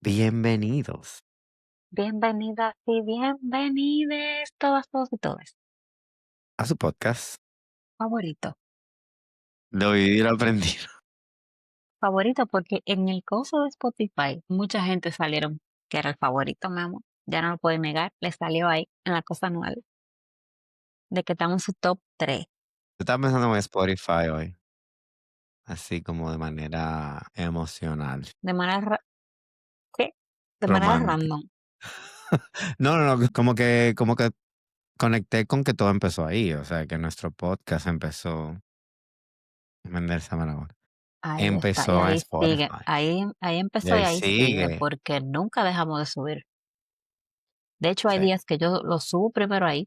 Bienvenidos Bienvenidas y bienvenides todos y todas. a su podcast Favorito. de Vivir Aprendido. Favorito porque en el coso de Spotify mucha gente salieron que era el favorito, mi amor. Ya no lo pueden negar, le salió ahí en la cosa anual de que estamos en su top 3. Yo estaba pensando en Spotify hoy, así como de manera emocional, De manera, ¿qué? De manera romántica. random. No, como que conecté con que todo empezó ahí, o sea, que nuestro podcast empezó, esa ahora. Ahí está, y Empezó en ahí sigue. Spotify. Ahí Y empezó y ahí ahí sigue, sigue. porque nunca dejamos de subir. De hecho, hay Sí. días que yo lo subo primero ahí,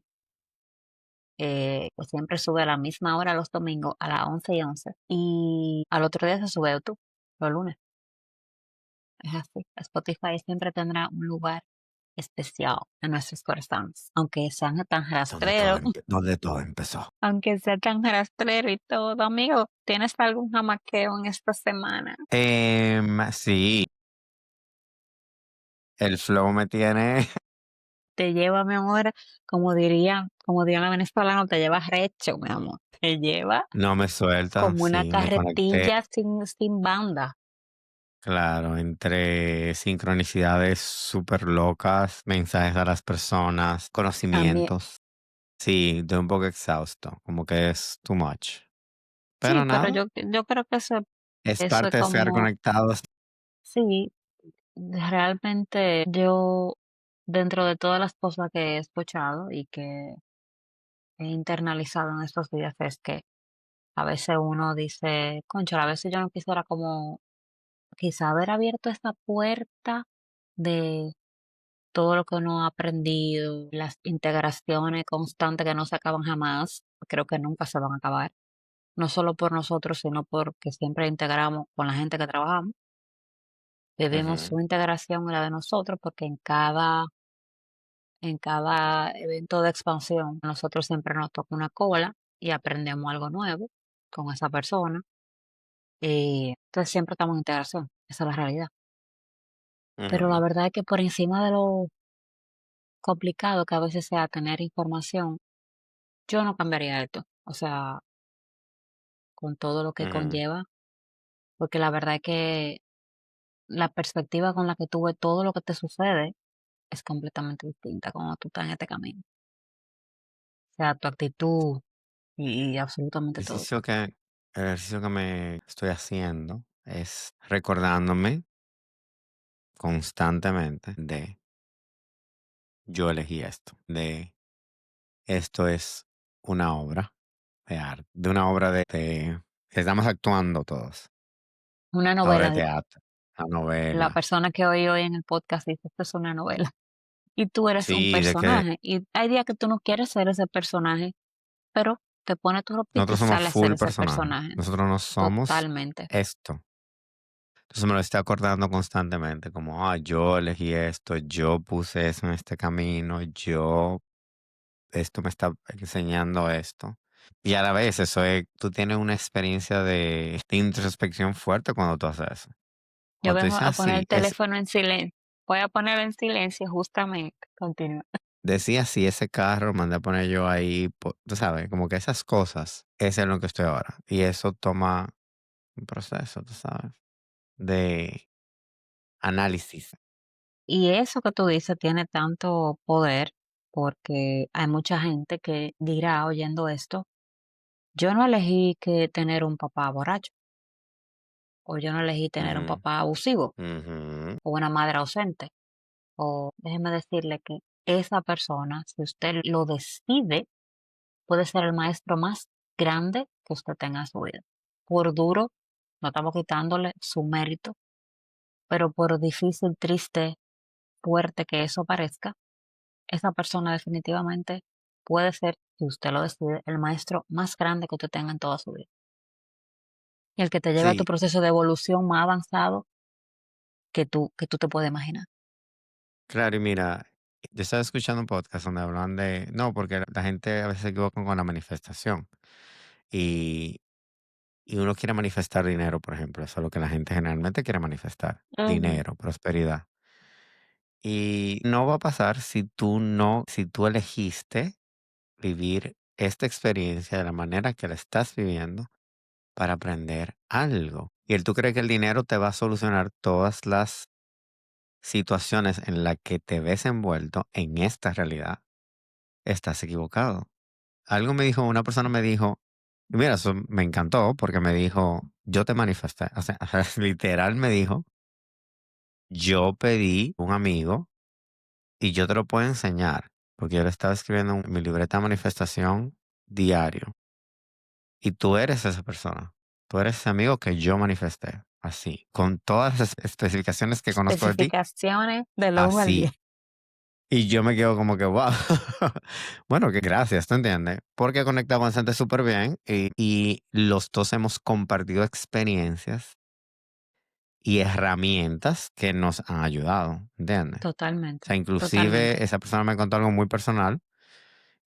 que siempre sube a la misma hora los domingos a las 11:11. Y al otro día se sube a YouTube, los lunes. Es así. Spotify siempre tendrá un lugar especial en nuestros corazones. Aunque sean tan rastreros, Donde todo empezó. aunque sea tan rastrero y todo. Amigo, ¿tienes algún jamaqueo en esta semana? Sí, el flow me tiene, Te lleva, mi amor, como dirían los venezolanos, te lleva recho, mi amor. Te lleva no me suelta, como una sí, me conecté. carretilla sin banda. Claro, entre sincronicidades súper locas, mensajes a las personas, También, conocimientos. Sí, estoy un poco exhausto, como que es too much. sí, Pero pero nada, yo creo que es eso es parte de estar como, conectados. sí, realmente yo, dentro de todas las cosas que he escuchado y que he internalizado en estos días, es que a veces uno dice, concha, a veces yo no quisiera como quizá haber abierto esta puerta de todo lo que uno ha aprendido, las integraciones constantes que no se acaban jamás, creo que nunca se van a acabar, no solo por nosotros, sino porque siempre integramos con la gente que trabajamos. Vivimos Ujú, su integración y la de nosotros, porque en cada evento de expansión, a nosotros siempre nos toca una cola y aprendemos algo nuevo con esa persona. Y entonces siempre estamos en integración, esa es la realidad. Pero la ujú, verdad es que por encima de lo complicado que a veces sea tener información, yo no cambiaría esto. O sea, con todo lo que ujú, conlleva, porque la verdad es que la perspectiva con la que tú ves todo lo que te sucede es completamente distinta cuando tú estás en este camino. O sea, tu actitud y absolutamente El todo. ejercicio que, el ejercicio que me estoy haciendo es recordándome constantemente de yo elegí esto, de esto es una obra de arte, de una obra de estamos actuando todos. Una Obra de novela, teatro, la la novela. persona que hoy en el podcast dice, esto es una novela. Y tú eres un Sí, de que personaje. Y hay días que tú no quieres ser ese personaje, pero te pones tu ropita y nosotros somos sale a ser full ese personajes. personaje. Nosotros no somos Totalmente. esto. Entonces me lo estoy acordando constantemente, como, yo elegí esto, yo puse eso en este camino, esto me está enseñando esto. Y a la vez, tú tienes una experiencia de introspección fuerte cuando tú haces eso. Yo Cuando tú vengo dices a poner el así, teléfono en silencio. Voy a ponerlo en silencio justamente. Continúa. decía así, ese carro, mandé a poner yo ahí, tú sabes, como que esas cosas, es en lo que estoy ahora. Y eso toma un proceso, tú sabes, de análisis. Y eso que tú dices tiene tanto poder porque hay mucha gente que dirá oyendo esto, yo no elegí que tener un papá borracho o yo no elegí tener un Ujú, papá abusivo ujú, o una madre ausente. O déjeme decirle que esa persona, si usted lo decide, puede ser el maestro más grande que usted tenga en su vida. Por duro, no estamos quitándole su mérito, pero por difícil, triste, fuerte que eso parezca, esa persona definitivamente puede ser, si usted lo decide, el maestro más grande que usted tenga en toda su vida. Y el que te lleve a tu sí, proceso de evolución más avanzado que tú te puedes imaginar. claro, y mira, yo estaba escuchando un podcast donde hablan de, no, porque la gente a veces se equivoca con la manifestación y, y uno quiere manifestar dinero, por ejemplo, eso es lo que la gente generalmente quiere manifestar, Ujú. dinero, prosperidad. Y no va a pasar si tú elegiste vivir esta experiencia de la manera que la estás viviendo para aprender algo. Y el tú crees que el dinero te va a solucionar todas las situaciones en las que te ves envuelto en esta realidad, estás equivocado. Algo me dijo, una persona me dijo, y mira, eso me encantó porque me dijo, yo te manifesté, o sea, literal me dijo, yo pedí un amigo y yo te lo puedo enseñar, porque yo le estaba escribiendo en mi libreta de manifestación diario. Y tú eres esa persona. Tú eres ese amigo que yo manifesté. Así. Con todas las especificaciones que conozco de ti. Especificaciones del 1 al 10. Así. Y yo me quedo como que, wow. Bueno, que gracias, ¿tú entiendes? Porque conectamos bastante súper bien y los dos hemos compartido experiencias y herramientas que nos han ayudado, ¿entiendes? O Totalmente, sea, totalmente. inclusive esa persona me contó algo muy personal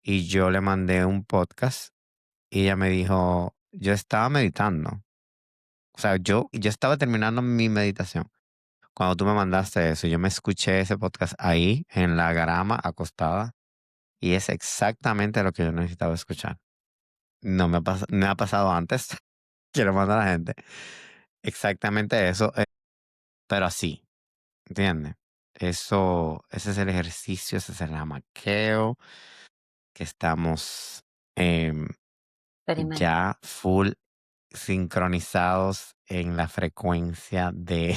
y yo le mandé un podcast y ella me dijo, yo estaba meditando. O sea, yo estaba terminando mi meditación cuando tú me mandaste eso. Yo me escuché ese podcast ahí en la grama acostada y es exactamente lo que yo necesitaba escuchar. No me ha pasado antes. Quiero mandar a la gente. Exactamente eso, pero así, ¿entiendes? Eso, ese es el ejercicio, ese es el amaqueo que estamos em, Experimentando. ya full sincronizados en la frecuencia de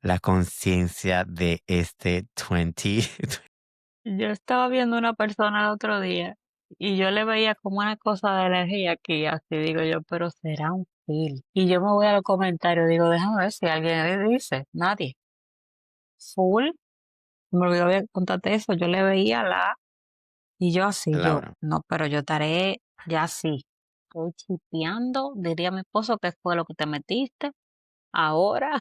la conciencia de este 20. Yo estaba viendo una persona el otro día y yo le veía como una cosa de energía aquí, así digo yo, pero será un feel. Y yo me voy a los comentarios, digo, déjame ver si alguien dice, nadie. Full, me olvidó contarte eso, yo le veía y yo así, yo, Laura, no, pero yo estaré ya así. Estoy chipeando, diría mi esposo, ¿qué fue lo que te metiste? Ahora,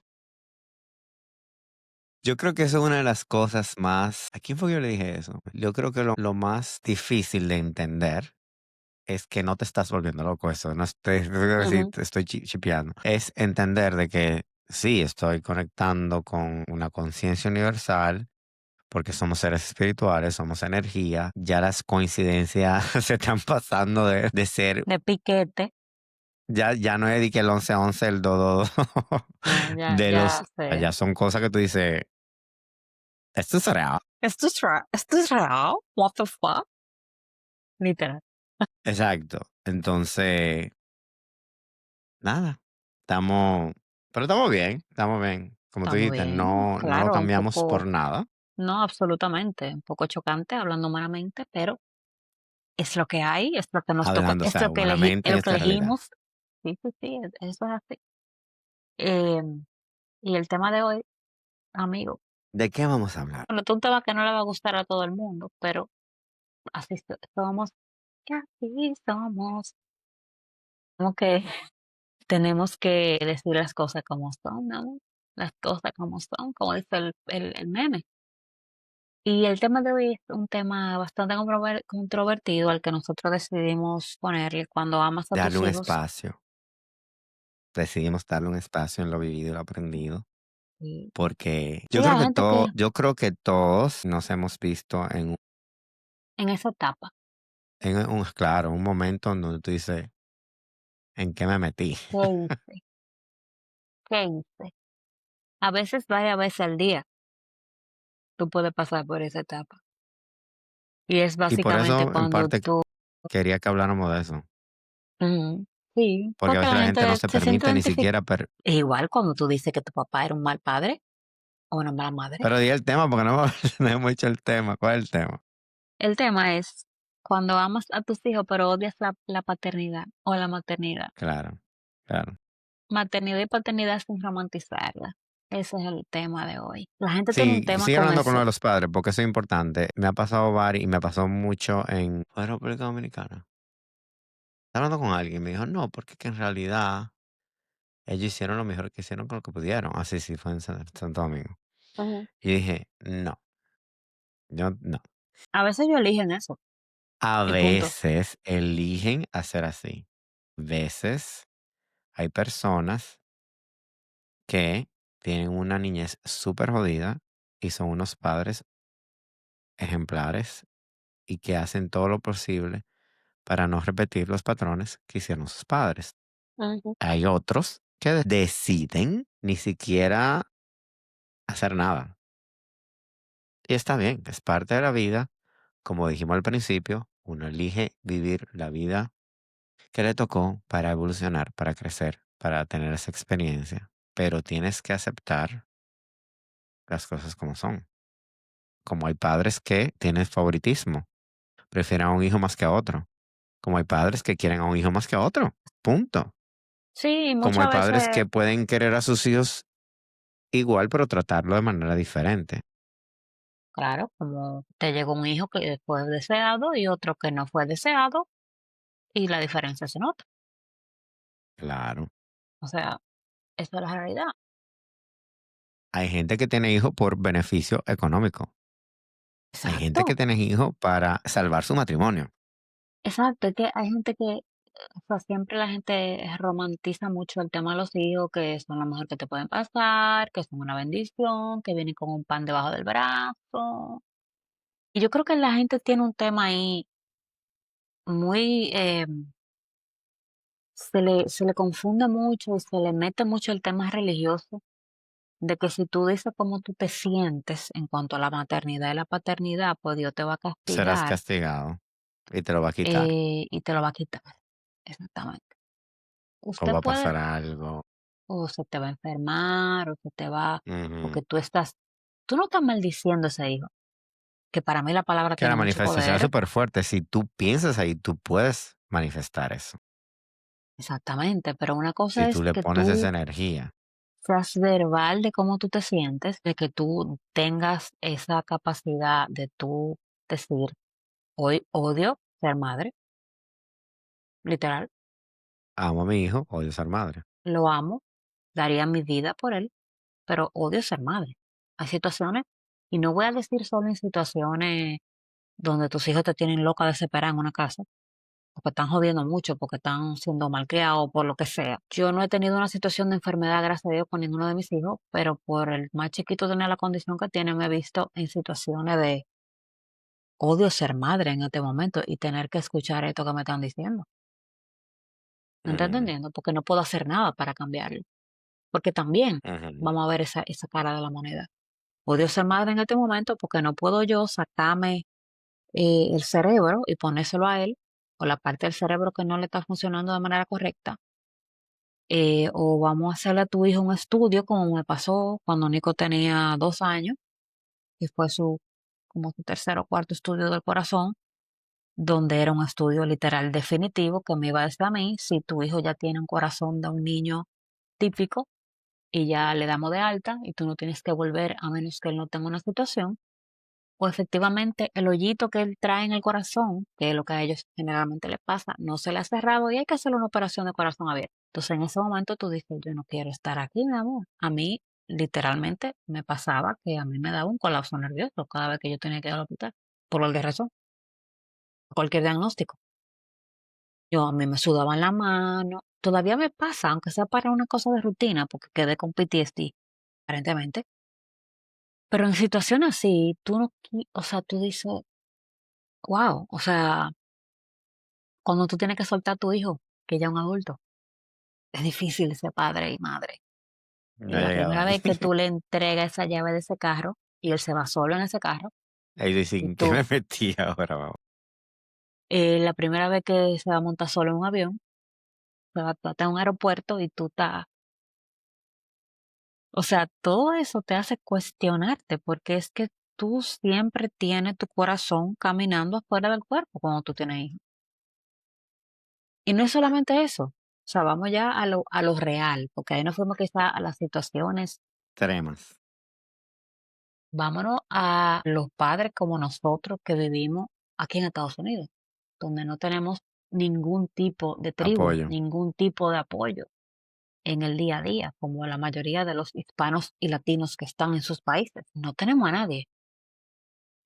yo creo que eso es una de las cosas más. ¿A quién fue que yo le dije eso? Yo creo que lo más difícil de entender es que no te estás volviendo loco. Eso no no quiero decir ujú, te estoy chipeando. Es entender de que sí, estoy conectando con una conciencia universal porque somos seres espirituales, somos energía. Ya las coincidencias se están pasando de ser. de piquete, Ya no es de que el 11-11, el 2-2 no, ya, de ya los. sé. Ya son cosas que tú dices, esto es real. ¿Esto es real? What the fuck? Literal. Exacto. Entonces, nada, estamos, pero estamos bien, estamos bien. Como tú Estamos dijiste, bien, no lo claro, un cambiamos por poco, nada, no absolutamente, un poco chocante hablando humanamente, pero es lo que hay, es lo que nos toca, hablando, o es sea, lo que humanamente es en lo que esta realidad. elegimos. Sí, sí, sí, eso es así. Y el tema de hoy, amigo, ¿De qué vamos a hablar? bueno, es un tema que no le va a gustar a todo el mundo, pero así somos, que así somos. Como que tenemos que decir las cosas como son, ¿no? Las cosas como son, como dice el meme. Y el tema de hoy es un tema bastante controvertido al que nosotros decidimos ponerle cuando amas a Darle tus un hijos. espacio. Decidimos darle un espacio en lo vivido y lo aprendido. Y Porque sí, hay gente que yo creo que todos nos hemos visto en esa etapa, claro, un momento en donde tú dices, ¿en qué me metí? ¿qué hice? ¿Qué hice? A veces, varias veces al día, tú puedes pasar por esa etapa. Y es Y por básicamente eso, en cuando parte, tú, quería que habláramos de eso. ujú, sí, Porque a porque veces la la gente no gente se se siente permite ni identificada. siquiera. Es igual cuando tú dices que tu papá era un mal padre o una mala madre. Pero di el tema, porque no, no hemos hecho el tema. ¿Cuál es el tema? El tema es cuando amas a tus hijos, pero odias la paternidad o la maternidad. Claro, claro. Maternidad y paternidad sin romantizarla. Ese es el tema de hoy. La gente tiene un Sí, tema sigue con hablando con lo de eso. los padres, porque eso es importante. Me ha pasado varios y me pasó mucho ¿fue en República Dominicana? Estaba hablando con alguien y me dijo, no, porque que en realidad ellos hicieron lo mejor que hicieron con lo que pudieron. Así sí, fue en Santo Domingo. Ujú. Y dije, no, yo no. A veces ellos eligen eso A y punto. veces eligen hacer así. Veces hay personas que tienen una niñez súper jodida y son unos padres ejemplares y que hacen todo lo posible para no repetir los patrones que hicieron sus padres. Ujú. Hay otros que deciden ni siquiera hacer nada. Y está bien, es parte de la vida. Como dijimos al principio, uno elige vivir la vida que le tocó para evolucionar, para crecer, para tener esa experiencia. Pero tienes que aceptar las cosas como son. Como hay padres que tienen favoritismo, prefieren a un hijo más que a otro. Como hay padres que quieren a un hijo más que a otro. Punto. Sí, Como hay muchas padres veces, que pueden querer a sus hijos igual, pero tratarlo de manera diferente. claro, como te llegó un hijo que fue deseado y otro que no fue deseado, y la diferencia se nota. Claro. O sea, esa es la realidad. Hay gente que tiene hijos por beneficio económico. Hay gente que Exacto, tiene hijos para salvar su matrimonio. exacto. Es que hay gente que, o sea, siempre la gente romantiza mucho el tema de los hijos, que son lo mejor que te pueden pasar, que son una bendición, que vienen con un pan debajo del brazo. Y yo creo que la gente tiene un tema ahí muy, se le confunde mucho y se le mete mucho el tema religioso, de que si tú dices cómo tú te sientes en cuanto a la maternidad y la paternidad, pues Dios te va a Serás castigar, castigado y te lo va a quitar. y te lo va a quitar. Exactamente. O Usted va a puede, pasar algo. o se te va a enfermar, o se te va, Ujú. porque tú no estás maldiciendo a ese hijo, que para mí la palabra Que tiene la mucho manifestación es poder. súper fuerte. Si tú piensas ahí, tú puedes manifestar eso. Exactamente, pero una Si cosa tú es le que pones esa tú energía. seas verbal de cómo tú te sientes, de que tú tengas esa capacidad de tú decir: "Hoy odio ser madre", literal, Amo a mi hijo, odio ser madre. lo amo, daría mi vida por él, pero odio ser madre. Hay situaciones, y no voy a decir solo en situaciones donde tus hijos te tienen loca desesperada en una casa, porque están jodiendo mucho, porque están siendo malcriados, por lo que sea. Yo no he tenido una situación de enfermedad, gracias a Dios, con ninguno de mis hijos, pero por el más chiquito tener la condición que tiene, me he visto en situaciones de odio ser madre en este momento y tener que escuchar esto que me están diciendo. ¿Me está Ujú, entendiendo? Porque no puedo hacer nada para cambiarlo. Porque también ujú. vamos a ver esa cara de la moneda. Odio ser madre en este momento porque no puedo yo sacarme el cerebro y ponérselo a él, o la parte del cerebro que no le está funcionando de manera correcta. O vamos a hacerle a tu hijo un estudio, como me pasó cuando Nico tenía 2 años, y fue como su tercer o cuarto estudio del corazón, donde era un estudio literal definitivo que me iba a decir a mí si tu hijo ya tiene un corazón de un niño típico y ya le damos de alta y tú no tienes que volver a menos que él no tenga una situación, o efectivamente el hoyito que él trae en el corazón, que es lo que a ellos generalmente les pasa, no se le ha cerrado y hay que hacerle una operación de corazón abierto. Entonces en ese momento tú dices, yo no quiero estar aquí, mi amor. A mí literalmente me pasaba que a mí me daba un colapso nervioso cada vez que yo tenía que ir al hospital, por cualquier razón, cualquier diagnóstico. Yo a mí me sudaban la mano, todavía me pasa, aunque sea para una cosa de rutina, porque quedé con PTSD, aparentemente. Pero en situaciones así, tú no, o sea, tú dices, wow, o sea, cuando tú tienes que soltar a tu hijo, que ya es un adulto, es difícil ser padre y madre. No Y he la llegado primera ahí. vez que tú le entregas esa llave de ese carro y él se va solo en ese carro, Ahí y dicen, ¿qué tú, me metí ahora? Vamos? la primera vez que se va a montar solo en un avión, se va a estar en un aeropuerto y tú estás, o sea, todo eso te hace cuestionarte porque es que tú siempre tienes tu corazón caminando afuera del cuerpo cuando tú tienes hijos. Y no es solamente eso, o sea, vamos ya a lo real, porque ahí nos fuimos quizá a las situaciones. Tremas. Vámonos a los padres como nosotros que vivimos aquí en Estados Unidos, donde no tenemos ningún tipo de tribu, Apoyo. ningún tipo de apoyo en el día a día, como la mayoría de los hispanos y latinos que están en sus países. No tenemos a nadie.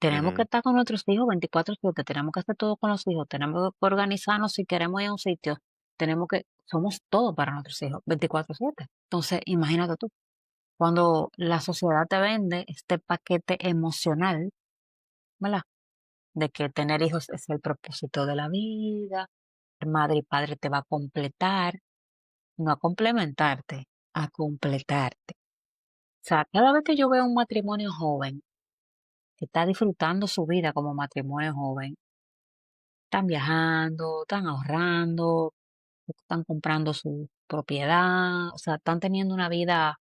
Tenemos que Ujú, estar con nuestros hijos 24/7, tenemos que hacer todo con los hijos, tenemos que organizarnos si queremos ir a un sitio, somos todo para nuestros hijos 24/7. Entonces, imagínate tú. Cuando la sociedad te vende este paquete emocional, ¿verdad? De que tener hijos es el propósito de la vida, madre y padre te va a completar, no a complementarte, a completarte. O sea, cada vez que yo veo un matrimonio joven que está disfrutando su vida como matrimonio joven, están viajando, están ahorrando, están comprando su propiedad, o sea, están teniendo una vida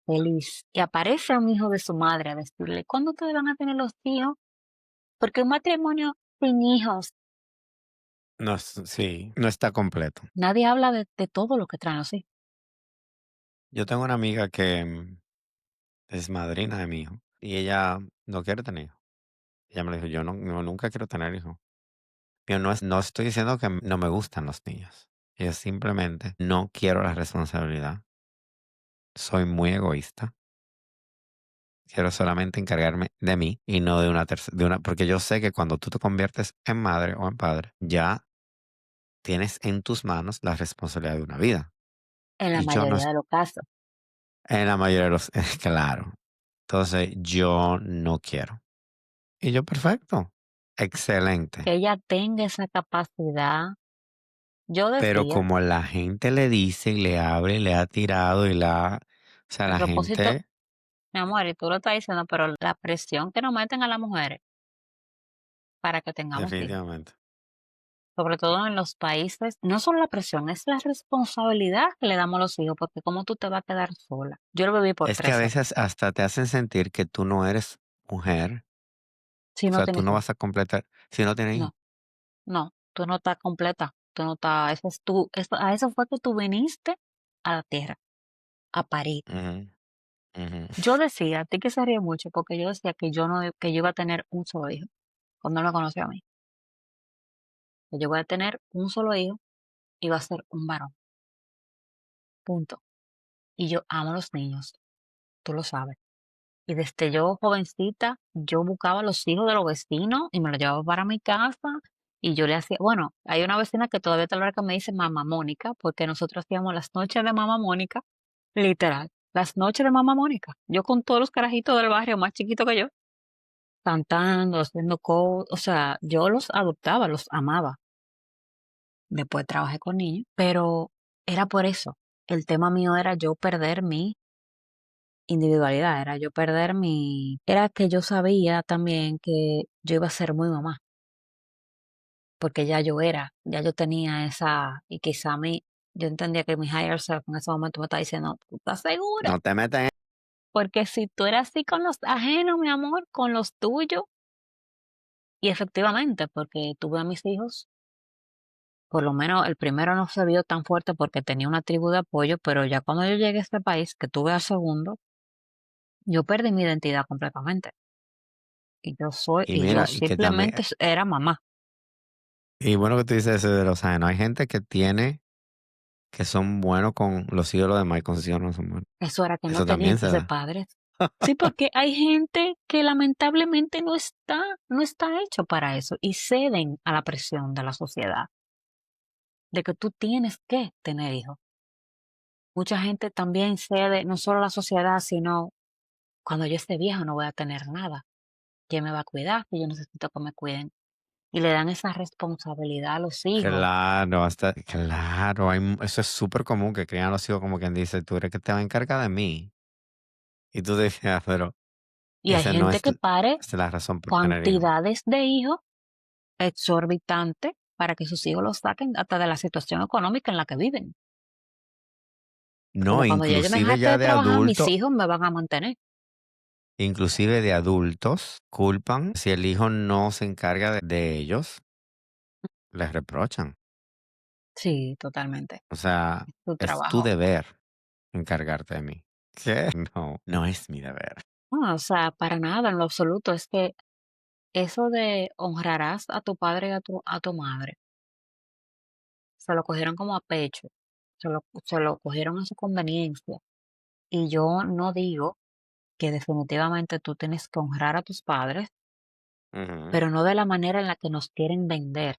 feliz. Y aparece un hijo de su madre a decirle, ¿cuándo ustedes van a tener los hijos? Porque un matrimonio sin hijos, No, sí, no está completo. nadie habla de todo lo que traen los hijos. Yo tengo una amiga que es madrina de mi hijo y ella no quiere tener hijos. Ella me dijo, yo nunca quiero tener hijos. Yo no estoy diciendo que no me gustan los niños. Es simplemente no quiero la responsabilidad. Soy muy egoísta. Quiero solamente encargarme de mí y no de una tercera, porque yo sé que cuando tú te conviertes en madre o en padre, ya tienes en tus manos la responsabilidad de una vida. En la Y yo no, mayoría de los casos. en la mayoría de los, claro. Entonces, yo no quiero. Y yo, perfecto. Que Excelente. ella tenga esa capacidad. Yo Pero decía, como la gente le dice y le abre y le ha tirado o sea, el la propósito, gente, mi amor, y tú lo estás diciendo, pero la presión que nos meten a las mujeres para que tengamos hijos, definitivamente. sobre todo en los países, no solo la presión, es la responsabilidad que le damos a los hijos, porque cómo tú te vas a quedar sola. Yo lo viví por Es que a 13 veces hasta te hacen sentir que tú no eres mujer. si O no sea, tú tienes no hijos. vas a completar si no tienes hijos. No, no, tú no estás completa, tú no estás, eso es tú, a eso fue que tú viniste a la tierra, a parir. Ujú, ujú. Yo decía, a ti que se ríe mucho, porque yo decía que yo no, que yo iba a tener un solo hijo, cuando él me conoció a mí, que yo voy a tener un solo hijo y va a ser un varón, punto. Y yo amo a los niños, tú lo sabes. Y desde yo jovencita, yo buscaba a los hijos de los vecinos y me los llevaba para mi casa y yo le hacía, bueno, hay una vecina que todavía tal hora que me dice Mamá Mónica, porque nosotros hacíamos las noches de Mamá Mónica, literal, las noches de Mamá Mónica. Yo con todos los carajitos del barrio más chiquitos que yo, cantando, haciendo cosas, o sea, yo los adoptaba, los amaba. Después trabajé con niños, pero era por eso. El tema mío era yo perder mi individualidad, era yo perder era que yo sabía también que yo iba a ser muy mamá, porque ya yo tenía y quizá a mí, yo entendía que mi higher self en ese momento me estaba diciendo, ¿tú estás segura? No te metas en Porque si tú eras así con los ajenos, mi amor, con los tuyos, y efectivamente, porque tuve a mis hijos, por lo menos el primero no se vio tan fuerte porque tenía una tribu de apoyo, pero ya cuando yo llegué a este país, que tuve al segundo, yo perdí mi identidad completamente. y Y yo mira, y que también simplemente era mamá. y bueno que tú dices eso de los ajenos. Hay gente que son buenos con los hijos de los demás y con sus hijos no son buenos. Eso era que no Eso tenían también que se ser da. padres. Sí, porque hay gente que lamentablemente no está hecho para eso y ceden a la presión de la sociedad de que tú tienes que tener hijos. Mucha gente también cede, no solo a la sociedad, sino cuando yo esté vieja no voy a tener nada. ¿Quién me va a cuidar? Que yo necesito que me cuiden. Y le dan esa responsabilidad a los hijos. Claro, claro, eso es súper común que crían a los hijos como quien dice, tú eres que te va a encargar de mí. Y tú decías, pero Y hay esa no gente es, que pare es la razón por tener hijos. cantidades de hijos exorbitantes para que sus hijos los saquen hasta de la situación económica en la que viven. No, Como cuando ya yo me inclusive jarte ya de de trabajar, mis adulto, hijos me van a mantener. inclusive de adultos, culpan si el hijo no se encarga de ellos, les reprochan. Sí, totalmente. O sea, Su es tu trabajo. deber encargarte de mí. ¿Qué? No, no es mi deber. No, o sea, para nada, en lo absoluto. Es que eso de honrarás a tu padre y a tu madre, se lo cogieron como a pecho, se lo cogieron a su conveniencia. Y yo no digo que definitivamente tú tienes que honrar a tus padres, Ujú. pero no de la manera en la que nos quieren vender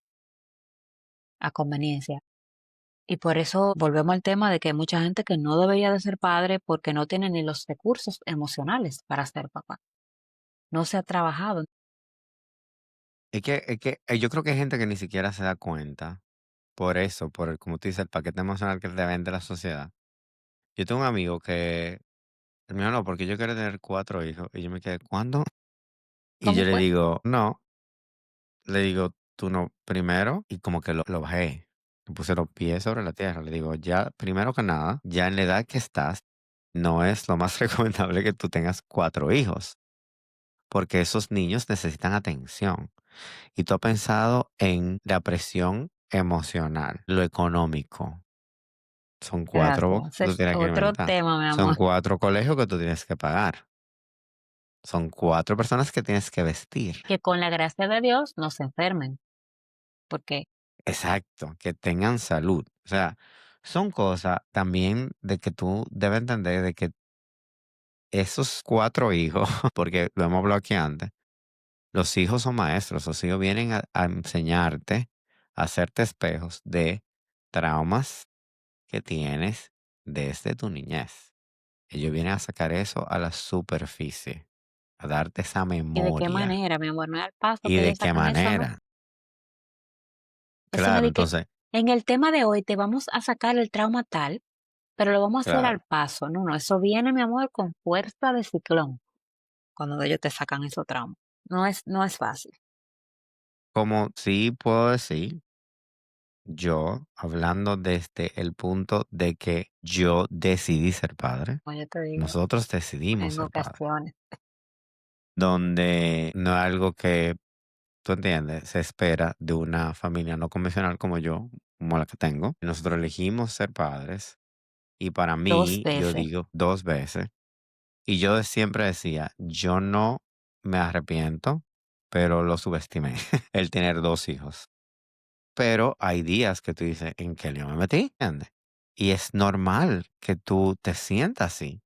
a conveniencia. Y por eso volvemos al tema de que hay mucha gente que no debería de ser padre porque no tiene ni los recursos emocionales para ser papá. No se ha trabajado. Yo creo que hay gente que ni siquiera se da cuenta. Por eso, como tú dices, el paquete emocional que te vende la sociedad. Yo tengo un amigo que, él me dijo, no, porque yo quiero tener 4 hijos. Y yo me quedé, ¿cuándo? Y ¿Cómo yo le fue? digo, no, le digo, tú no, primero, y como que lo bajé. Me puse los pies sobre la tierra. Le digo, ya, primero que nada, ya en la edad que estás, no es lo más recomendable que tú tengas 4 hijos, porque esos niños necesitan atención. Y tú has pensado en la presión emocional, lo económico. Son cuatro Gracias. que Ese tú es tienes que otro alimentar. tema, mi Son amor. 4 colegios que tú tienes que pagar. Son 4 personas que tienes que vestir. Que con la gracia de Dios no se enfermen, porque Exacto, que tengan salud. O sea, son cosas también de que tú debes entender de que esos 4 hijos, porque lo hemos hablado aquí antes, los hijos son maestros, los hijos vienen a enseñarte, a hacerte espejos de traumas que tienes desde tu niñez. Ellos vienen a sacar eso a la superficie, a darte esa ¿y de qué memoria. manera, mi amor? No es al paso ¿Y que de ellos qué sacan eso, ¿no? manera? Eso no es Claro, de que entonces, en el tema de hoy te vamos a sacar el trauma tal, pero lo vamos a hacer al claro, paso. No, no, eso viene, mi amor, con fuerza de ciclón cuando ellos te sacan esos traumas. No es fácil, como sí puedo decir, yo, hablando desde el punto de que yo decidí ser padre, como yo te digo, nosotros decidimos en ser padre, ocasiones. donde no es algo que, tú entiendes, se espera de una familia no convencional como yo, como la que tengo. Nosotros elegimos ser padres y para 2 mí, yo veces. digo 2 veces, y yo siempre decía, yo no me arrepiento, pero lo subestimé, el tener 2 hijos. Pero hay días que tú dices, ¿en qué lío me metí? ¿Entiendes? Y es normal que tú te sientas así,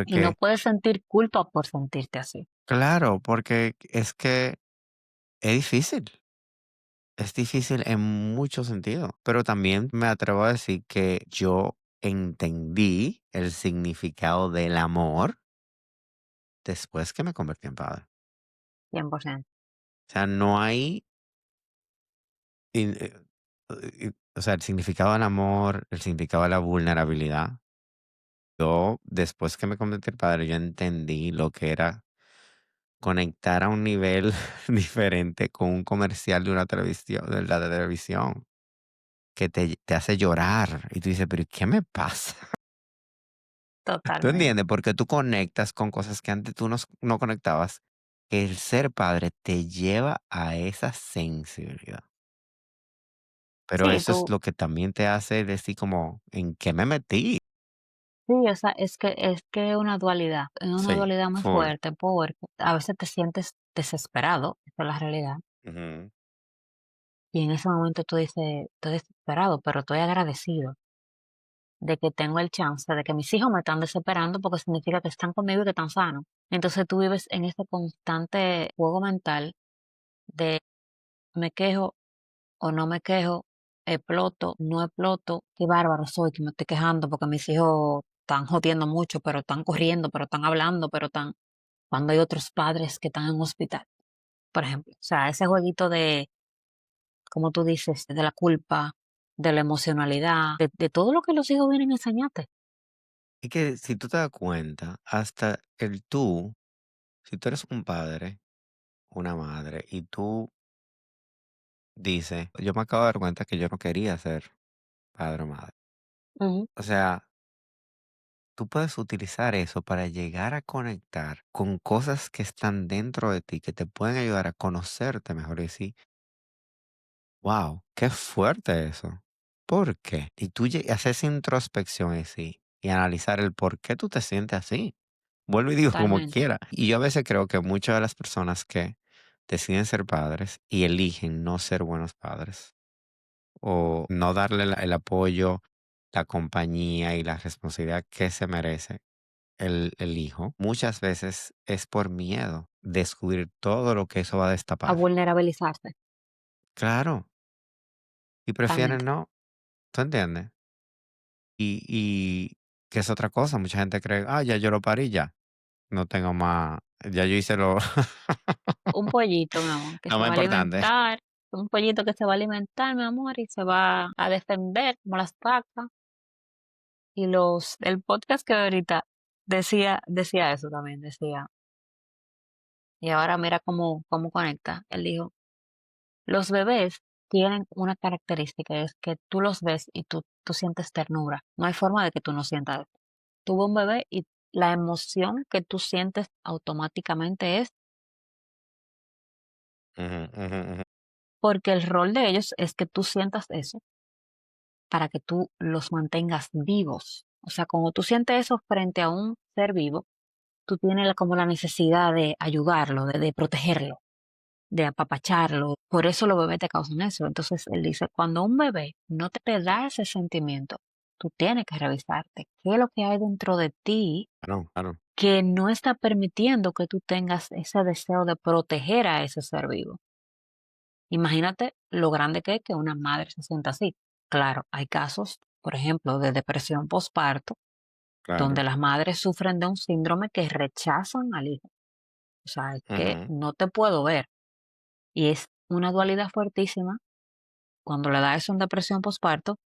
Y no porque, puedes sentir culpa por sentirte así. claro, porque es que es difícil en muchos sentidos, pero también me atrevo a decir que yo entendí el significado del amor después que me convertí en padre. 100%. O sea, no hay, o sea, el significado del amor, el significado de la vulnerabilidad. Yo, después que me convertí en padre, yo entendí lo que era conectar a un nivel diferente con un comercial de una televisión, de la televisión, que te hace llorar. Y tú dices, pero ¿qué me pasa? ¿Tú Totalmente. entiendes? Porque tú conectas con cosas que antes tú no conectabas. Que el ser padre te lleva a esa sensibilidad. Pero Sí, eso es tú lo que también te hace decir como, ¿en qué me metí? sí, o sea, es que es una Sí, dualidad muy full. fuerte porque a veces te sientes desesperado, esa es la realidad, Ujú. y en ese momento tú dices: "Estoy desesperado, pero estoy agradecido de que tengo el chance, de que mis hijos me están desesperando, porque significa que están conmigo y que están sanos". Entonces, tú vives en ese constante juego mental de: "Me quejo o no me quejo, exploto, no exploto, qué bárbaro soy que me estoy quejando porque mis hijos están jodiendo mucho, pero están corriendo, pero están hablando, pero están", cuando hay otros padres que están en un hospital, por ejemplo. O sea, ese jueguito de, como tú dices, de la culpa, de la emocionalidad, de todo lo que los hijos vienen a enseñarte. Es que si tú te das cuenta, hasta si tú eres un padre, una madre, y tú dices, yo me acabo de dar cuenta que yo no quería ser padre o madre. Ujú, O sea, tú puedes utilizar eso para llegar a conectar con cosas que están dentro de ti, que te pueden ayudar a conocerte mejor y decir, wow, qué fuerte eso. ¿Por qué? Y tú haces introspección y sí, y analizar el por qué tú te sientes así. Vuelvo y digo como totalmente. quiera. Y yo a veces creo que muchas de las personas que deciden ser padres y eligen no ser buenos padres o no darle el apoyo, la compañía y la responsabilidad que se merece el hijo, muchas veces es por miedo descubrir todo lo que eso va a A destapar. vulnerabilizarse, Claro, y prefieren totalmente. no. ¿Tú entiendes? y que es otra cosa, mucha gente cree: "Ah, ya yo lo parí, ya, no tengo más, ya yo hice lo Un pollito, mi amor, que lo se más va a importante". alimentar, un pollito que se va a alimentar, mi amor, y se va a defender como las vacas. Y el podcast que ahorita decía eso también, decía, y ahora mira cómo conecta. Él dijo, los bebés tienen una característica, es que tú los ves y tú sientes ternura. No hay forma de que tú no sientas eso. Tú ves un bebé y la emoción que tú sientes automáticamente es Ujú, ujú, ujú. porque el rol de ellos es que tú sientas eso para que tú los mantengas vivos. O sea, cuando tú sientes eso frente a un ser vivo, tú tienes como la necesidad de ayudarlo, de protegerlo, de apapacharlo. Por eso los bebés te causan eso. Entonces él dice, cuando un bebé no te da ese sentimiento, tú tienes que revisarte qué es lo que hay dentro de ti Claro, claro, que no está permitiendo que tú tengas ese deseo de proteger a ese ser vivo. Imagínate lo grande que es que una madre se sienta así. Claro, hay casos, por ejemplo, de depresión postparto, donde claro. las madres sufren de un síndrome que rechazan al hijo. O sea, es que Ujú. no te puedo ver. Y es una dualidad fuertísima cuando le da eso en depresión postparto,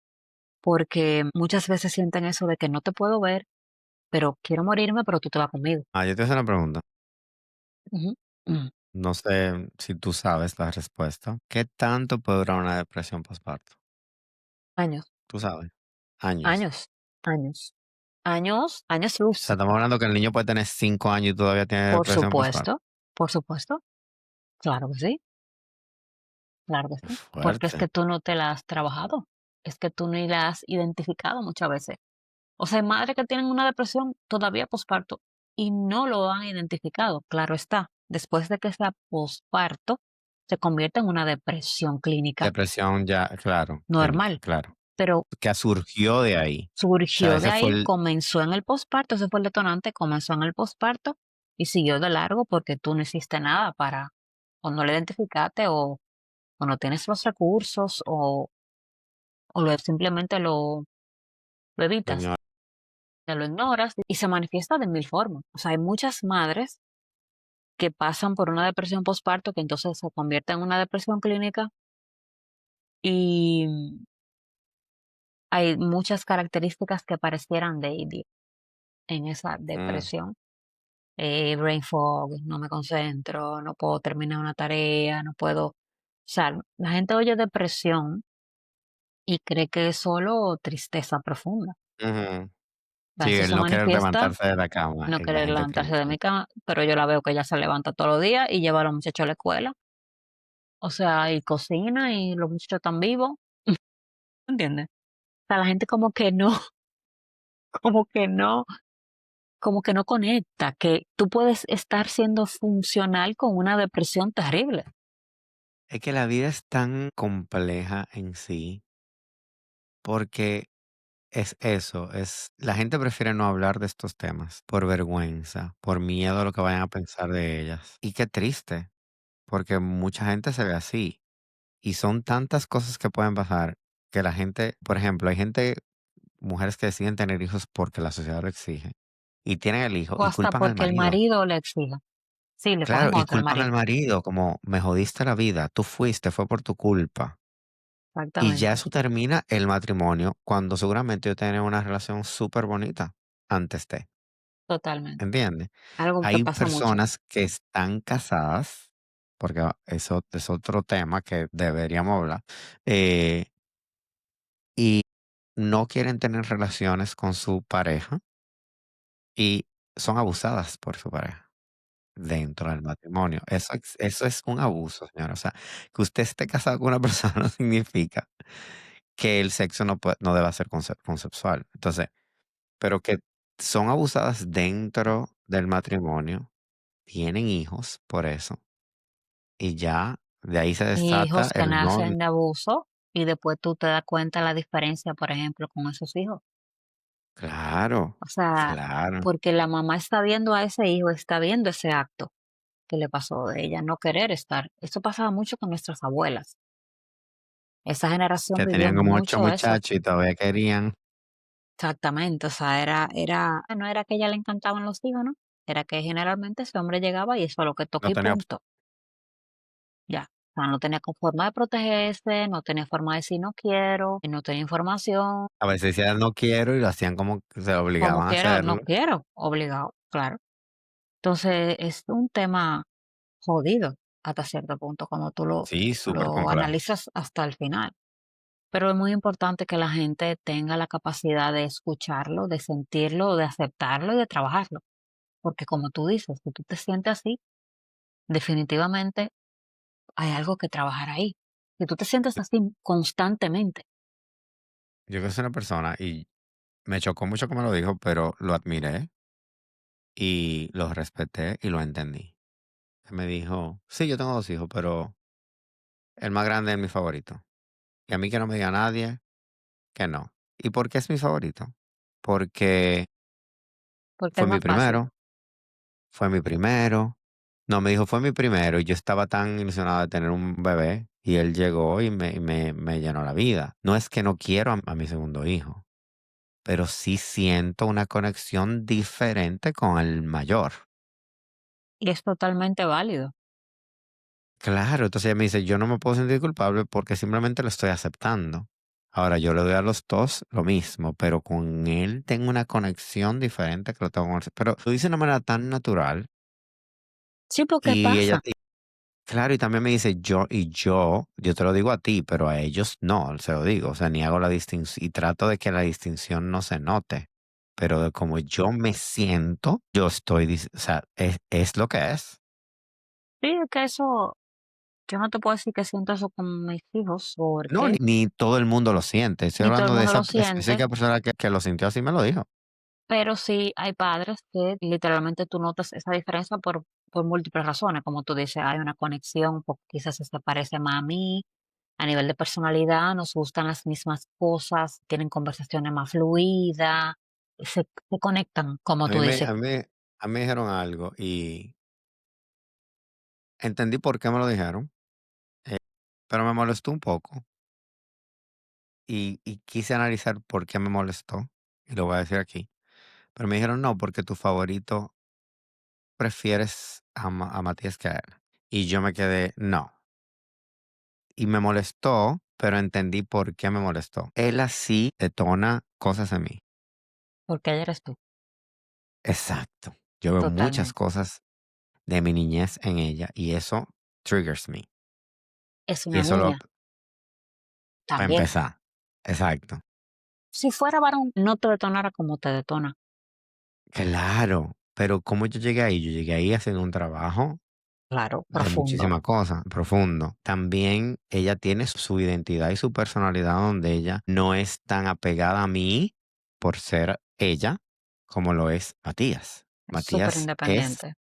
porque muchas veces sienten eso de que no te puedo ver, pero quiero morirme, pero tú te vas conmigo. Yo te voy a hacer una pregunta. Ujú. Mm. No sé si tú sabes la respuesta. ¿Qué tanto puede durar una depresión postparto? Años, ¿Tú sabes? Años. años, años, años, años O sea, luz. estamos hablando que el niño puede tener 5 años y todavía tiene depresión postparto. Por supuesto, claro que sí, claro que Qué sí. Porque es que fuerte. tú no te la has trabajado, es que tú ni la has identificado muchas veces. O sea, hay madres que tienen una depresión todavía posparto y no lo han identificado. Claro está, después de que sea posparto, se convierte en una depresión clínica Depresión ya, claro, clínica, normal, claro. pero Que surgió de ahí. O sea, surgió de ese fue ahí, el comenzó en el posparto, ese fue el detonante, comenzó en el posparto y siguió de largo porque tú no hiciste nada para, o no lo identificaste o no tienes los recursos o simplemente lo evitas, señor. te lo ignoras y se manifiesta de mil formas. O sea, hay muchas madres que pasan por una depresión postparto, que entonces se convierte en una depresión clínica y hay muchas características que parecieran de AD en esa Mm, depresión. Brain fog, no me concentro, no puedo terminar una tarea, no puedo. O sea, la gente oye depresión y cree que es solo tristeza profunda. ujú. O sea, Sí, eso el se no querer manifiesta levantarse de la cama no en la querer gente levantarse de piensa. mi cama, pero yo la veo que ella se levanta todos los días y lleva a los muchachos a la escuela. O sea, y cocina y los muchachos están vivos. ¿Entiendes? O sea, la gente como que no, como que no, como que no conecta, que tú puedes estar siendo funcional con una depresión terrible. Es que la vida es tan compleja en sí, porque es eso, es la gente prefiere no hablar de estos temas por vergüenza, por miedo a lo que vayan a pensar de ellas. Y qué triste, porque mucha gente se ve así. Y son tantas cosas que pueden pasar que la gente, por ejemplo, hay gente, mujeres que deciden tener hijos porque la sociedad lo exige. Y tienen el hijo O y hasta culpan al porque el marido. marido le exija. Sí, le Claro, cogen y otra al culpan al marido. marido como me jodiste la vida, tú fuiste, fue por tu culpa. Y ya Exactamente, eso termina el matrimonio cuando seguramente yo tenía una relación súper bonita antes de, totalmente. ¿entiendes? Algo que Hay pasa mucho. personas que están casadas, porque eso es otro tema que deberíamos hablar, eh, y no quieren tener relaciones con su pareja y son abusadas por su pareja dentro del matrimonio. Eso es un abuso, señora. O sea, que usted esté casado con una persona no significa que el sexo no deba ser consensual. Entonces, pero que son abusadas dentro del matrimonio, tienen hijos por eso, y ya de ahí se desata Hijos que el no. nacen de abuso y después tú te das cuenta la diferencia, por ejemplo, con esos hijos. Claro, O sea, claro, porque la mamá está viendo a ese hijo, está viendo ese acto que le pasó de ella no querer estar. Eso pasaba mucho con nuestras abuelas. Esa generación que vivió tenían como 8 mucho eso. muchachos y todavía querían. exactamente, o sea, era no era que a ella le encantaban los hijos, ¿no? Era que generalmente ese hombre llegaba y eso es lo que toca No y tenía punto, ya. O sea, no tenía con forma de protegerse, no tenía forma de decir no quiero, y no tenía información, a veces decían: "No quiero", y lo hacían como que se como obligaban a quiera, no hacerlo. quiero, obligado, claro. Entonces, es un tema jodido hasta cierto punto cuando tú Sí, súper lo complejo. analizas hasta el final. Pero es muy importante que la gente tenga la capacidad de escucharlo, de sentirlo, de aceptarlo y de trabajarlo. Porque como tú dices, si tú te sientes así, definitivamente hay algo que trabajar ahí. Si tú te sientes así constantemente, Yo que soy una persona y me chocó mucho como lo dijo, pero lo admiré y lo respeté y lo entendí. Me dijo: "Sí, yo tengo 2 hijos, pero el más grande es mi favorito. Y a mí que no me diga nadie que no". ¿Y por qué es mi favorito? Porque porque fue es mi más fácil. primero, fue mi primero. No, me dijo: "Fue mi primero", y yo estaba tan ilusionado de tener un bebé, y él llegó y me llenó la vida. No es que no quiero a mi segundo hijo, pero sí siento una conexión diferente con el mayor. Y es totalmente válido. Claro, entonces ella me dice: "Yo no me puedo sentir culpable porque simplemente lo estoy aceptando". Ahora, yo le doy a los 2 lo mismo, pero con él tengo una conexión diferente que lo tengo con el pero lo dice de una manera tan natural, Sí, porque y ella pasa. claro, y también me dice: "Yo te lo digo a ti, pero a ellos no se lo digo, o sea, ni hago la distinción y trato de que la distinción no se note, pero de cómo yo me siento, yo estoy dic o sea, es lo que es". Sí, es que eso, yo no te puedo decir que siento eso con mis hijos, No, porque ni todo el mundo lo siente. Estoy ni todo el hablando de mundo esa lo siente. específica persona que lo sintió así, me lo dijo. Pero sí hay padres que literalmente tú notas esa diferencia por múltiples razones, como tú dices, hay una conexión, porque quizás se parece más a mí, a nivel de personalidad, nos gustan las mismas cosas, tienen conversaciones más fluidas, se conectan, como A tú mí me dices, a mí a mí me dijeron algo y entendí por qué me lo dijeron, pero me molestó un poco y quise analizar por qué me molestó, y lo voy a decir aquí. Pero me dijeron: "No, porque tu favorito prefieres a Matías que a él". Y yo me quedé: "No". Y me molestó, pero entendí por qué me molestó. Él así detona cosas en mí. porque ella eres tú, Exacto. Yo veo muchas totalmente. cosas de mi niñez en ella y eso triggers me. Es Y una eso lo niña, para también. empezar. Exacto. Si fuera varón, no te detonara como te detona. Claro, pero ¿cómo yo llegué ahí? Yo llegué ahí haciendo un trabajo Claro, de profundo, muchísimas cosas, profundo. También ella tiene su identidad y su personalidad donde ella no es tan apegada a mí por ser ella como lo es Matías. es súper Matías es, independiente.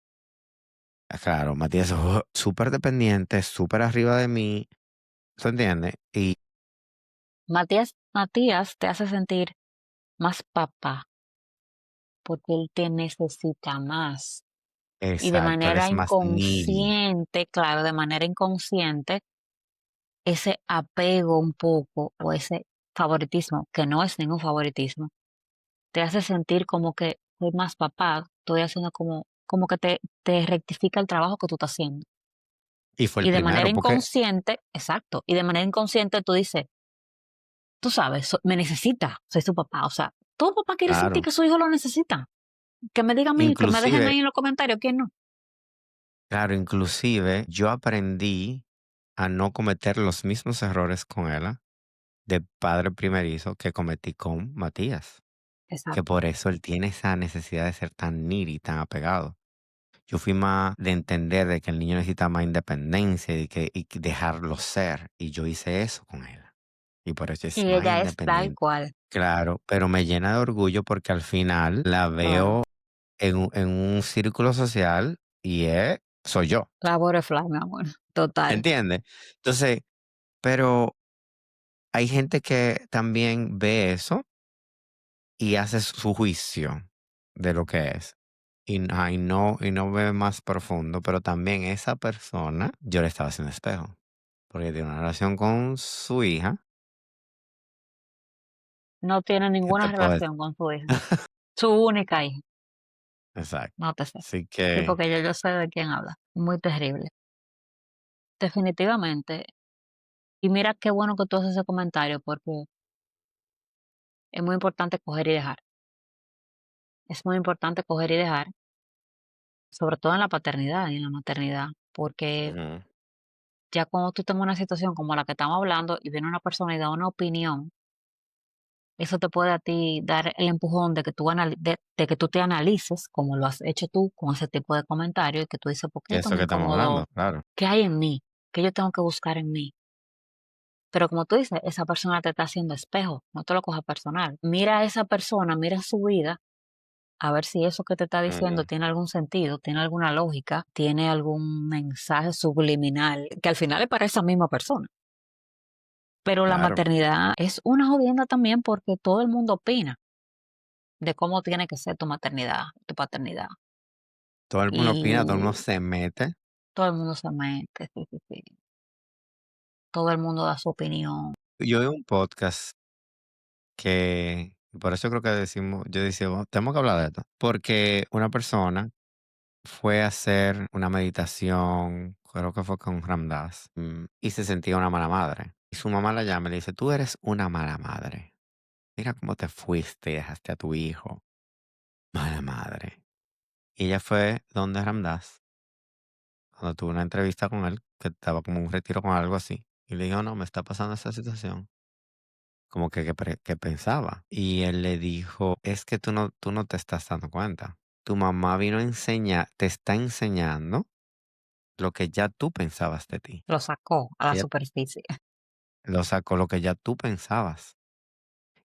claro, Matías es súper dependiente, súper arriba de mí, ¿se entiende? Y Matías te hace sentir más papá, porque él te necesita más. Y de exacto, él manera es más needy. inconsciente, claro, de manera inconsciente, ese apego un poco o ese favoritismo, que no es ningún favoritismo, te hace sentir como que soy más papá, estoy haciendo como que te rectifica el trabajo que tú estás haciendo. Y fue el Y de manera primero, porque, inconsciente, exacto, y de manera inconsciente tú dices, tú sabes, me necesita, soy su papá. O sea, todo papá quiere sentir claro, que su hijo lo necesita. Que me digan a mí, que me dejen inclusive, ahí en los comentarios, ¿quién no? claro, inclusive yo aprendí a no cometer los mismos errores con ella de padre primerizo que cometí con Matías, que Exacto. por eso él tiene esa necesidad de ser tan needy, tan apegado. Yo fui más de entender de que el niño necesita más independencia y que dejarlo ser, y yo hice eso con él, y por eso es Y más ella es tal independiente. cual. Claro, pero me llena de orgullo porque al final la Claro. veo en un círculo social y soy yo, La butterfly, mi amor. Total. ¿entiendes? Entonces, pero hay gente que también ve eso y hace su juicio de lo que es. Y no ve más profundo, pero también esa persona, yo le estaba haciendo espejo, porque tiene una relación con su hija no tiene ¿Qué te ninguna puedo decir? relación con su hija, su única hija, Exacto. nótese. Así Sí, que porque yo sé de quién habla, muy terrible. Definitivamente, y mira qué bueno que tú haces ese comentario, porque es muy importante coger y dejar. Es muy importante coger y dejar, sobre todo en la paternidad y en la maternidad, porque ujú, ya cuando tú tengas una situación como la que estamos hablando y viene una persona y da una opinión, eso te puede a ti dar el empujón de que de que tú te analices, como lo has hecho tú con ese tipo de comentarios, y que tú dices, ¿por qué que esto eso me que estamos hablando, incomodó? claro. ¿Qué hay en mí? ¿Qué yo tengo que buscar en mí? Pero como tú dices, esa persona te está haciendo espejo, no te lo cojas personal. Mira a esa persona, mira su vida, a ver si eso que te está diciendo Ujú, tiene algún sentido, tiene alguna lógica, tiene algún mensaje subliminal, que al final es para esa misma persona. Pero la claro. maternidad es una jodienda también porque todo el mundo opina de cómo tiene que ser tu maternidad, tu paternidad. Todo el mundo opina, todo el mundo Y se mete. todo el mundo se mete, sí, sí, sí. Todo el mundo da su opinión. Yo oí un podcast que por eso creo que decimos yo decía: "Oh, tenemos que hablar de esto", porque una persona fue a hacer una meditación, creo que fue con Ramdas, y se sentía una mala madre. Y su mamá la llama y le dice: "Tú eres una mala madre. Mira cómo te fuiste y dejaste a tu hijo. Mala madre". Y ella fue donde Ramdas, cuando tuvo una entrevista con él, que estaba como en un retiro con algo así, y le dijo: "No, me está pasando esa situación". Como que pensaba. Y él le dijo: "Es que tú no te estás dando cuenta. Tu mamá vino a enseñar te está enseñando lo que ya tú pensabas de ti. Lo sacó a la Ella superficie. lo sacó lo que ya tú pensabas.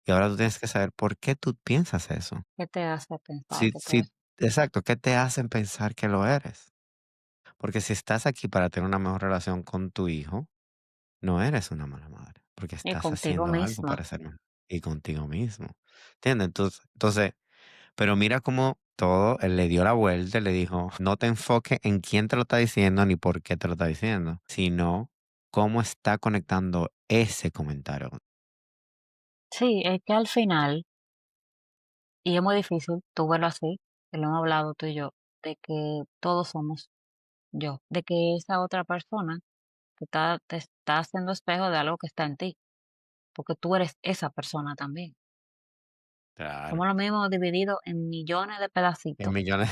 Y ahora tú tienes que saber por qué tú piensas eso. ¿Qué te hace pensar Sí que tú sí, eres? exacto, ¿qué te hacen pensar que lo eres? Porque si estás aquí para tener una mejor relación con tu hijo, no eres una mala madre, porque Y estás contigo haciendo algo misma. para ser mejor. Y contigo mismo, ¿entiendes? Entonces pero mira cómo todo, él le dio la vuelta, le dijo, no te enfoques en quién te lo está diciendo ni por qué te lo está diciendo, sino cómo está conectando ese comentario. Sí, es que al final, y es muy difícil, tú verlo así, que lo hemos hablado tú y yo, de que todos somos yo, de que esa otra persona te está haciendo espejo de algo que está en ti, porque tú eres esa persona también. Claro. Somos lo mismo dividido en millones de En pedacitos. millones.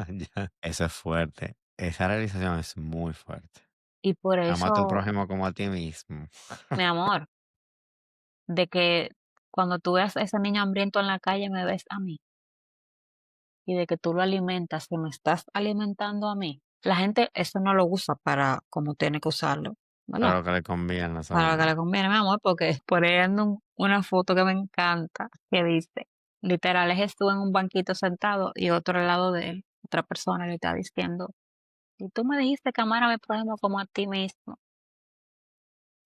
Ya. Eso es fuerte. Esa realización es muy fuerte. Y por Ama a tu eso, prójimo como a ti mismo. mi amor, de que cuando tú veas a ese niño hambriento en la calle, me ves a mí. Y de que tú lo alimentas, que me estás alimentando a mí. La gente eso no lo usa para como tiene que usarlo, ¿verdad? Para lo que le conviene Para lo que le solamente. conviene, mi amor, porque por ahí anda una foto que me encanta, que dice, literal, es estuvo en un banquito sentado y otro al lado de él, otra persona le está diciendo, y tú me dijiste que amara a mi prójimo como a ti mismo.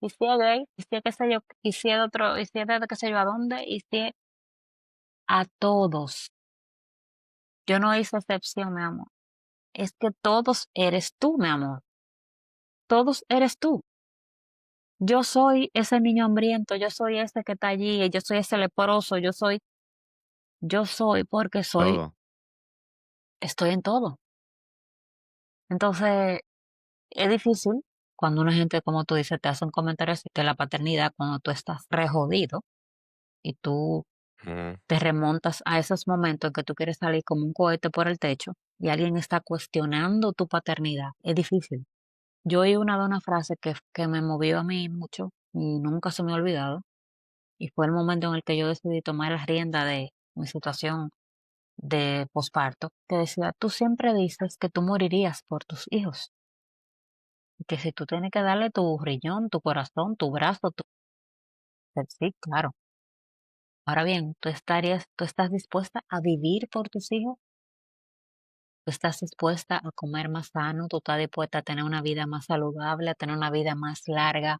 Y si es gay, y si es qué sé yo, y si es de otro, y si es de qué sé yo a dónde, y si es a todos. Yo no hice excepción, mi amor. Es que todos eres tú, mi amor. Todos eres tú. Yo soy ese niño hambriento, yo soy ese que está allí, yo soy ese leproso, yo soy porque soy, Todo. estoy en todo. Entonces, es difícil cuando una gente, como tú dices, te hace un comentario así de la paternidad, cuando tú estás re jodido y tú Ujú, te remontas a esos momentos en que tú quieres salir como un cohete por el techo y alguien está cuestionando tu paternidad. Es difícil. Yo oí una de una frase que me movió a mí mucho y nunca se me ha olvidado. Y fue el momento en el que yo decidí tomar la rienda de mi situación de posparto, que decía, tú siempre dices que tú morirías por tus hijos, y que si tú tienes que darle tu riñón, tu corazón, tu brazo, sí, claro. Ahora bien, tú estás dispuesta a vivir por tus hijos, tú estás dispuesta a comer más sano, tú estás dispuesta a tener una vida más saludable, a tener una vida más larga,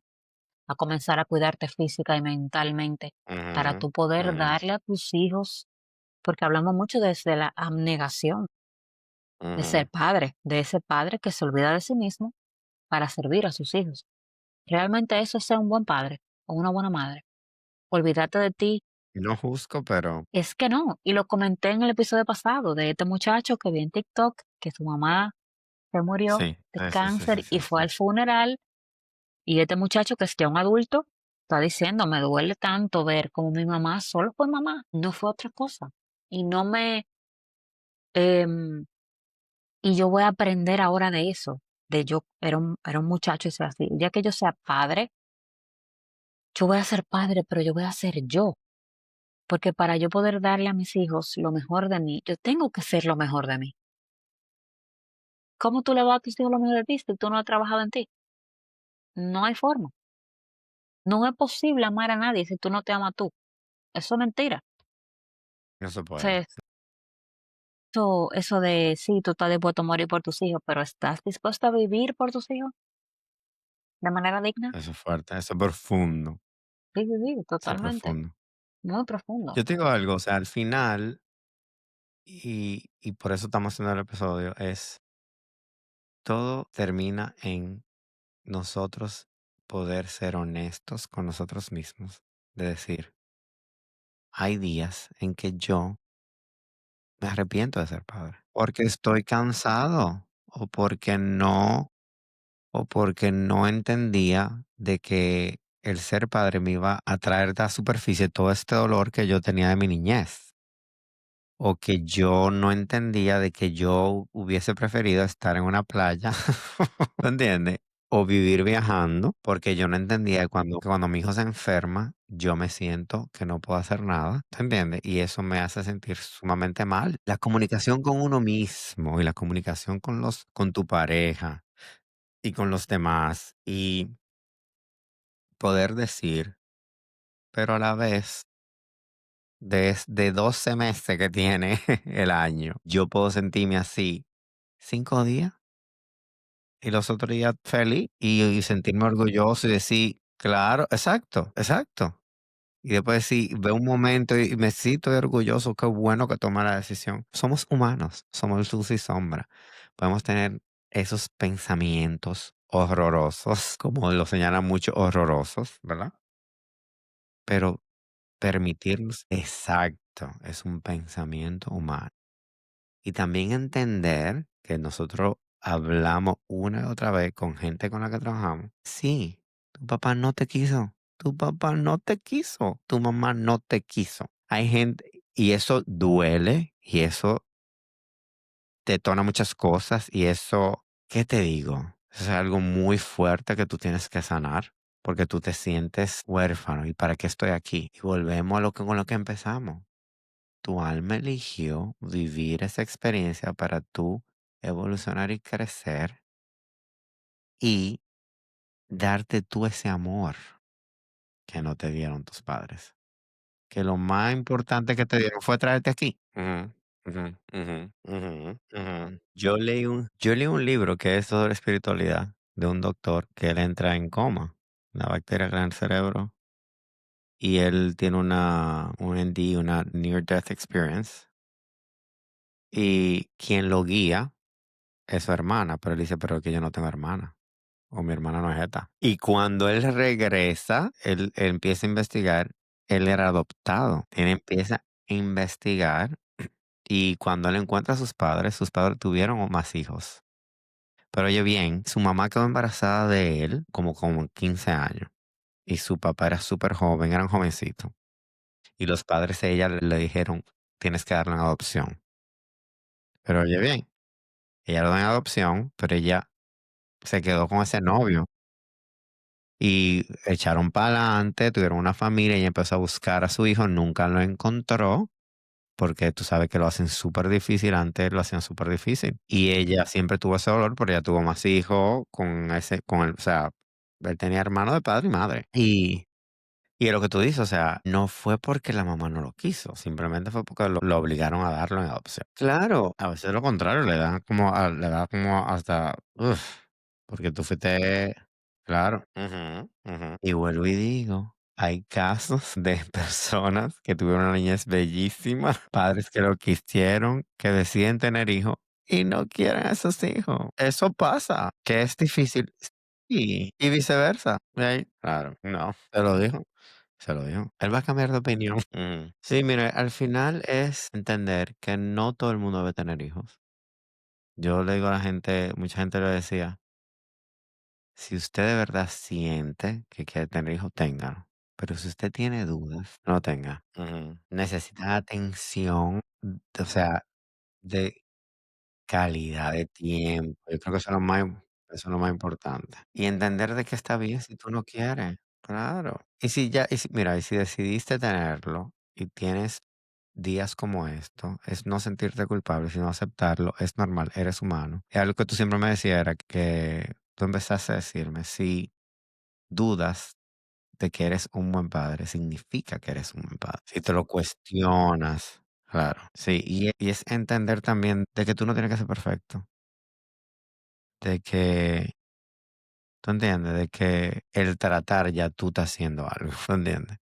a comenzar a cuidarte física y mentalmente, para ujú, tú poder ujú, darle a tus hijos, porque hablamos mucho desde la abnegación de ujú. ser padre, de ese padre que se olvida de sí mismo para servir a sus hijos. ¿Realmente eso es ser un buen padre o una buena madre? Olvidarte de ti Y no juzgo, pero Es que no, y lo comenté en el episodio pasado de este muchacho que vi en TikTok que su mamá se murió sí, de sí, sí, cáncer sí, y sí, fue sí. al funeral, y este muchacho que es ya un adulto está diciendo: "Me duele tanto ver como mi mamá solo fue mamá, no fue otra cosa". Y no me, em, y yo voy a aprender ahora de eso, de yo era un muchacho y ser así. El día que yo sea padre, yo voy a ser padre, pero yo voy a ser yo, porque para yo poder darle a mis hijos lo mejor de mí, yo tengo que ser lo mejor de mí. ¿Cómo tú le vas a tus hijos lo mejor de ti si tú no has trabajado en ti? No hay forma. No es posible amar a nadie si tú no te amas tú. Eso es mentira. No se O puede. sea, eso de sí, tú estás dispuesto a morir por tus hijos, pero ¿estás dispuesto a vivir por tus hijos de manera digna? Eso es fuerte, eso es profundo, Sí, sí, sí, eso es totalmente. profundo. Muy profundo. Yo te digo algo, o sea, al final, y por eso estamos haciendo el episodio, es todo termina en nosotros poder ser honestos con nosotros mismos. De decir, hay días en que yo me arrepiento de ser padre, porque estoy cansado o porque no entendía de que el ser padre me iba a traer a la superficie todo este dolor que yo tenía de mi niñez. O que yo no entendía de que yo hubiese preferido estar en una playa, ¿tú entiendes? O vivir viajando, porque yo no entendía que cuando mi hijo se enferma, yo me siento que no puedo hacer nada, ¿tú entiendes? Y eso me hace sentir sumamente mal. La comunicación con uno mismo y la comunicación con tu pareja y con los demás y poder decir, pero a la vez de 12 meses que tiene el año, yo puedo sentirme así 5 días y los otros días feliz y sentirme orgulloso y decir, claro, exacto, exacto. Y después decir, veo un momento y me siento orgulloso, qué bueno que toma la decisión. Somos humanos, somos luz y sombra. Podemos tener esos pensamientos horrorosos, como lo señalan muchos horrorosos, ¿verdad? Pero permitirnos, exacto, es un pensamiento humano. Y también entender que nosotros hablamos una y otra vez con gente con la que trabajamos. Sí, tu papá no te quiso, tu papá no te quiso, tu mamá no te quiso. Hay gente, y eso duele, y eso detona muchas cosas, y eso, ¿qué te digo? Eso es algo muy fuerte que tú tienes que sanar, porque tú te sientes huérfano. ¿Y para qué estoy aquí? Y volvemos a con lo que empezamos. Tu alma eligió vivir esa experiencia para tú evolucionar y crecer y darte tú ese amor que no te dieron tus padres. Que lo más importante que te dieron fue traerte aquí. Ujú, ujú, ujú, ujú, ujú. Yo leí un libro que es sobre espiritualidad de un doctor que él entra en coma, una bacteria en el cerebro, y él tiene un ND, una Near Death Experience, y quien lo guía es su hermana, pero él dice, pero es que yo no tengo hermana, o mi hermana no es esta. Y cuando él regresa, él empieza a investigar, él era adoptado. Él empieza a investigar y cuando él encuentra a sus padres tuvieron más hijos. Pero oye bien, su mamá quedó embarazada de él como 15 años y su papá era súper joven, eran jovencitos. Y los padres de ella le dijeron, tienes que darle en adopción. Pero oye bien, ella lo da en adopción, pero ella se quedó con ese novio. Y echaron para adelante, tuvieron una familia y empezó a buscar a su hijo, nunca lo encontró, porque tú sabes que lo hacen súper difícil, antes lo hacían súper difícil. Y ella siempre tuvo ese dolor, pero ella tuvo más hijos con él, o sea, él tenía hermano de padre y madre. Y es lo que tú dices, o sea, no fue porque la mamá no lo quiso, simplemente fue porque lo obligaron a darlo en adopción. Claro, a veces lo contrario, le da como hasta, uf, porque tú fuiste, claro. Ujú, ujú. Y vuelvo y digo, hay casos de personas que tuvieron una niñez bellísima, padres que lo quisieron, que deciden tener hijos y no quieren a esos hijos. Eso pasa, que es difícil. Sí, y viceversa. Claro, no, te lo digo. se lo dijo. Él va a cambiar de opinión. Sí, mire, al final es entender que no todo el mundo debe tener hijos. Yo le digo a la gente, mucha gente le decía, si usted de verdad siente que quiere tener hijos, téngalo. Pero si usted tiene dudas, no tenga. Necesita atención, o sea, de calidad de tiempo. Yo creo que eso es lo más importante. Y entender de que está bien si tú no quieres. Claro. Y si decidiste tenerlo y tienes días como esto, es no sentirte culpable, sino aceptarlo, es normal, eres humano. Y algo que tú siempre me decías era que tú empezaste a decirme, si dudas de que eres un buen padre, significa que eres un buen padre. Si te lo cuestionas, claro. Sí, y es entender también de que tú no tienes que ser perfecto, de que, ¿tú entiendes? De que el tratar ya tú estás haciendo algo, ¿tú entiendes?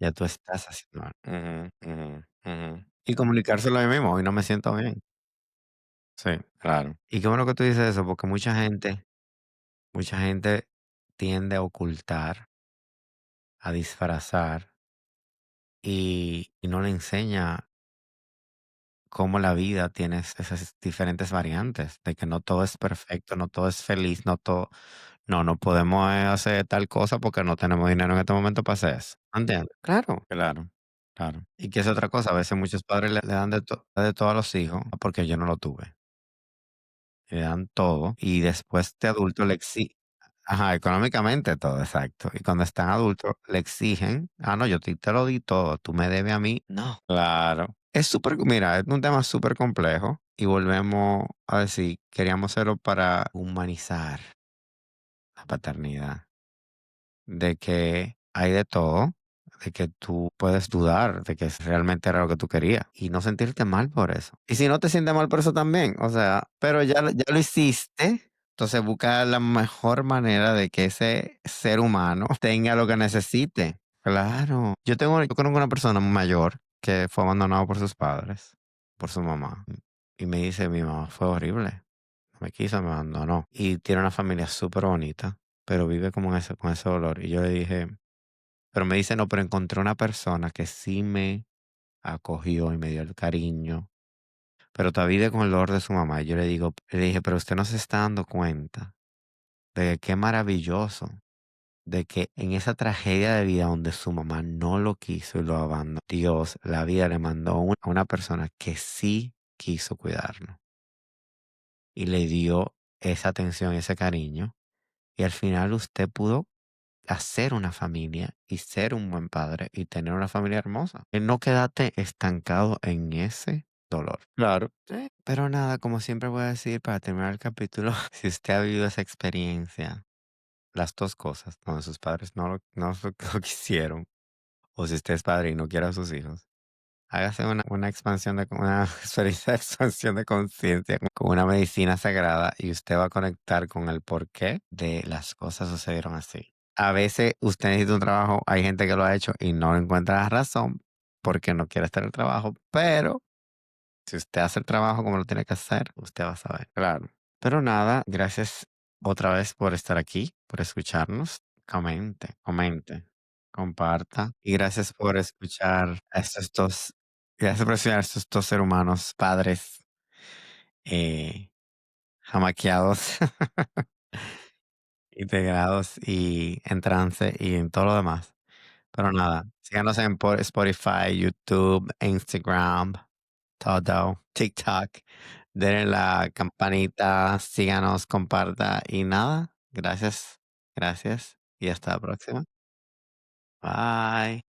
Ya tú estás haciendo algo. Y comunicárselo a mí mismo, y no me siento bien. Sí, claro. Y qué bueno que tú dices eso, porque mucha gente tiende a ocultar, a disfrazar y no le enseña cómo la vida tiene esas diferentes variantes, de que no todo es perfecto, no todo es feliz, no podemos hacer tal cosa porque no tenemos dinero en este momento para hacer eso. ¿Entiendes? Claro, claro, claro. Y que es otra cosa, a veces muchos padres le dan de todo a los hijos porque yo no lo tuve. Le dan todo y después de adulto le exigen. Ajá, económicamente todo, exacto. Y cuando están adultos le exigen, no, yo te lo di todo, tú me debes a mí. No. Claro. Mira, es un tema súper complejo y volvemos a decir, queríamos hacerlo para humanizar la paternidad, de que hay de todo, de que tú puedes dudar de que realmente era lo que tú querías y no sentirte mal por eso. Y si no te sientes mal por eso también, o sea, pero ya lo hiciste, entonces busca la mejor manera de que ese ser humano tenga lo que necesite. Claro. Yo conozco una persona mayor que fue abandonado por sus padres, por su mamá. Y me dice, mi mamá fue horrible. No me quiso, me abandonó. Y tiene una familia súper bonita, pero vive como con ese dolor. Y yo le dije, pero me dice, no, pero encontré una persona que sí me acogió y me dio el cariño, pero todavía vive con el dolor de su mamá. Y yo le dije, pero usted no se está dando cuenta de que qué maravilloso, de que en esa tragedia de vida donde su mamá no lo quiso y lo abandonó, Dios, la vida le mandó a una persona que sí quiso cuidarlo y le dio esa atención, ese cariño. Y al final usted pudo hacer una familia y ser un buen padre y tener una familia hermosa. Y no quedarte estancado en ese dolor. Claro. Sí. Pero nada, como siempre voy a decir para terminar el capítulo, si usted ha vivido esa experiencia, las dos cosas, donde sus padres no lo quisieron, o si usted es padre y no quiere a sus hijos, hágase una expansión una experiencia de expansión de conciencia con una medicina sagrada y usted va a conectar con el porqué de las cosas sucedieron así. A veces usted necesita un trabajo, hay gente que lo ha hecho y no encuentra la razón porque no quiere estar en el trabajo, pero si usted hace el trabajo como lo tiene que hacer, usted va a saber. Claro. Pero nada, gracias otra vez por estar aquí, por escucharnos. Comente, comparta. Y gracias por escuchar a estos dos seres humanos, padres, eh, jamaqueados, integrados y en trance y en todo lo demás. Pero nada, síganos en por Spotify, YouTube, Instagram, todo, TikTok. Denle la campanita, síganos, comparta y nada. Gracias, gracias y hasta la próxima. Bye.